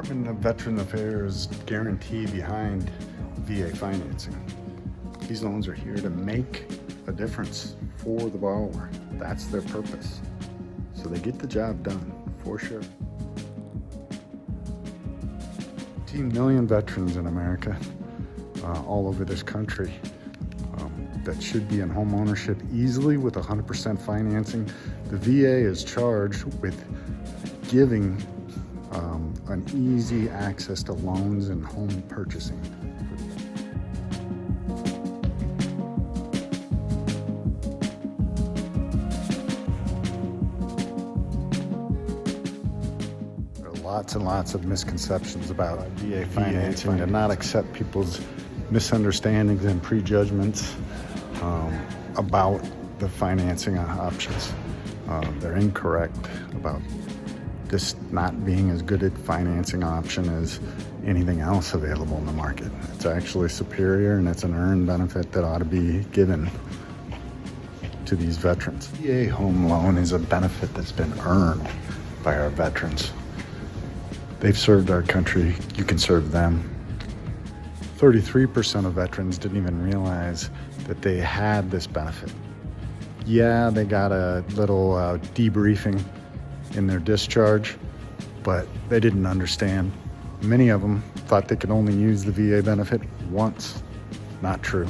Department of Veteran Affairs guarantee behind VA financing. These loans are here to make a difference for the borrower. That's their purpose. So they get the job done, for sure. 18 million veterans in America, all over this country, that should be in home ownership easily with 100% financing. The VA is charged with giving an easy access to loans and home purchasing. There are lots and lots of misconceptions about VA financing to not accept people's misunderstandings and prejudgments about the financing options. They're incorrect about this not being as good a financing option as anything else available in the market. It's actually superior, and it's an earned benefit that ought to be given to these veterans. VA home loan is a benefit that's been earned by our veterans. They've served our country, you can serve them. 33% of veterans didn't even realize that they had this benefit. Yeah, they got a little debriefing in their discharge, but they didn't understand. Many of them thought they could only use the VA benefit once. Not true.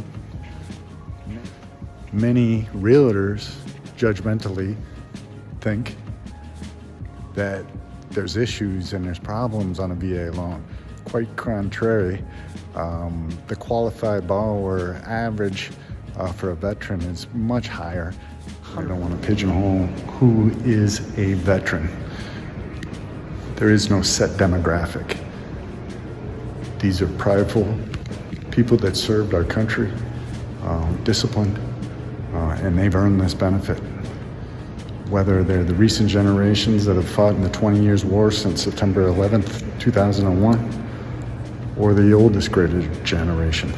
Many realtors judgmentally think that there's issues and there's problems on a VA loan. Quite contrary, the qualified borrower average for a veteran is much higher. I don't want to pigeonhole who is a veteran. There is no set demographic. These are prideful people that served our country, disciplined, and they've earned this benefit. Whether they're the recent generations that have fought in the 20 years war since September 11th, 2001, or the oldest greatest generation.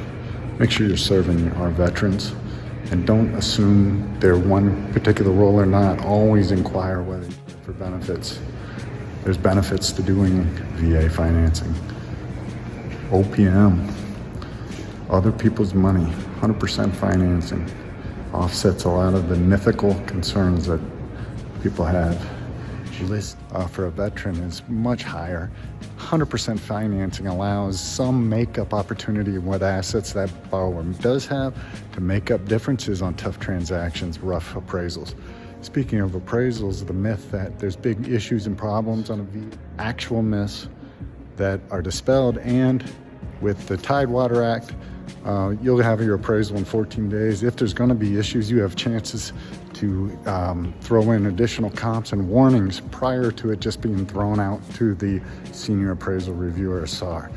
Make sure you're serving our veterans, and don't assume they're one particular role or not. Always inquire whether for benefits. There's benefits to doing VA financing. OPM, other people's money, 100% financing, offsets a lot of the mythical concerns that people have. List for a veteran is much higher. 100% financing allows some make-up opportunity with assets that borrower does have to make up differences on tough transactions, rough appraisals. Speaking of appraisals, the myth that there's big issues and problems on a VA, actual myths that are dispelled, and with the Tidewater Act, you'll have your appraisal in 14 days. If there's going to be issues, you have chances to throw in additional comps and warnings prior to it just being thrown out to the senior appraisal reviewer, SAR.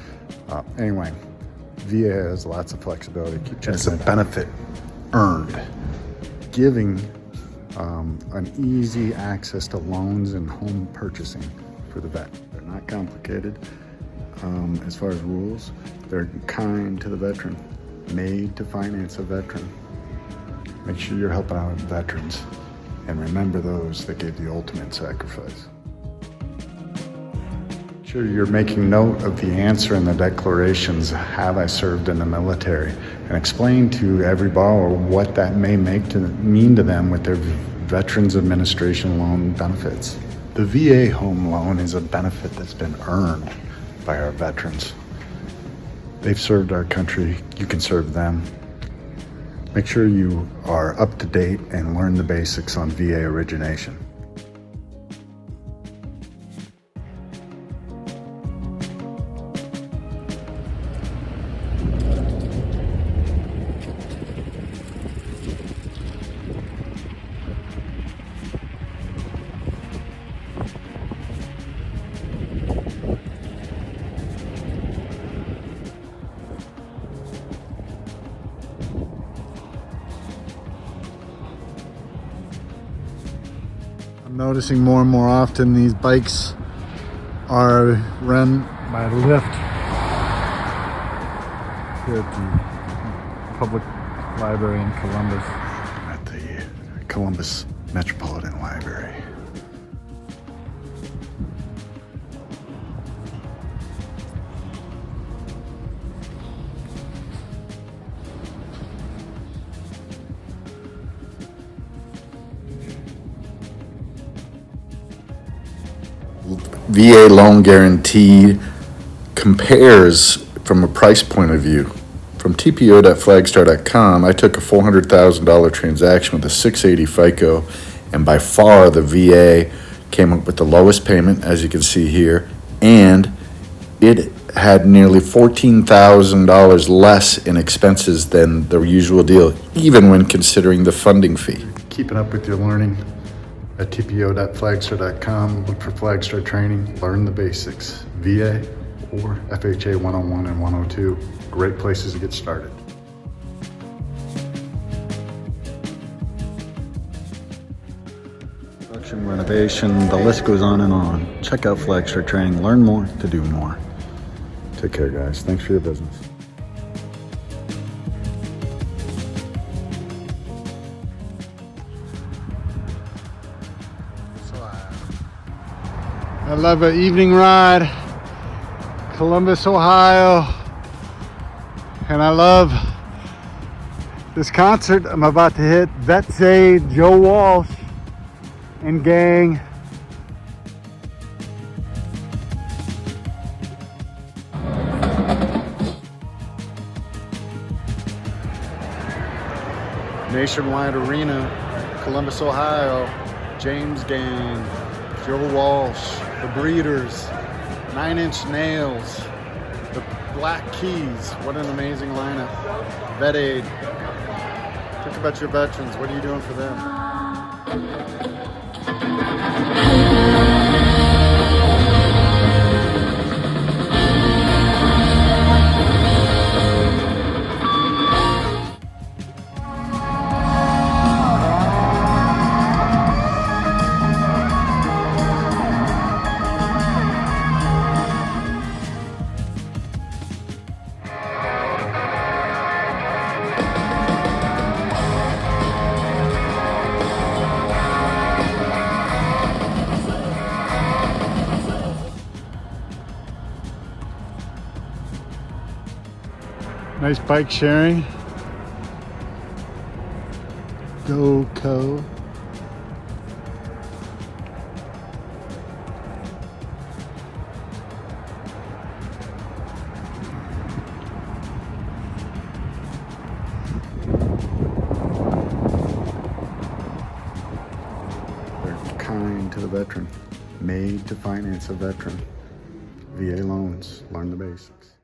Anyway, VA has lots of flexibility. It's a benefit earned, giving an easy access to loans and home purchasing for the vet. They're not complicated as far as rules. They're kind to the veteran, made to finance a veteran. Make sure you're helping out veterans, and remember those that gave the ultimate sacrifice. Make sure you're making note of the answer in the declarations, have I served in the military, and explain to every borrower what that may mean to them with their Veterans Administration loan benefits. The VA home loan is a benefit that's been earned by our veterans. They've served our country, you can serve them. Make sure you are up to date and learn the basics on VA origination. I'm noticing more and more often these bikes are run by Lyft here at the Public Library in Columbus. At the Columbus Metropolitan Library. VA loan guarantee compares from a price point of view. From tpo.flagstar.com, I took a $400,000 transaction with a 680 FICO, and by far the VA came up with the lowest payment, as you can see here, and it had nearly $14,000 less in expenses than the usual deal, even when considering the funding fee. Keeping up with your learning at tpo.flagstar.com. Look for Flagstar training, learn the basics, VA or FHA 101 and 102. Great places to get started. Construction, renovation, the list goes on and on. Check out Flagstar training, learn more to do more. Take care, guys. Thanks for your business. I love an evening ride, Columbus, Ohio, and I love this concert I'm about to hit. VetsAid, Joe Walsh, and gang. Nationwide Arena, Columbus, Ohio, James Gang, Joe Walsh, The Breeders, 9 Inch Nails, the Black Keys. What an amazing lineup. VetsAid. Think about your veterans. What are you doing for them? Nice bike sharing. GoCo. They're kind to the veteran, made to finance a veteran. VA loans, learn the basics.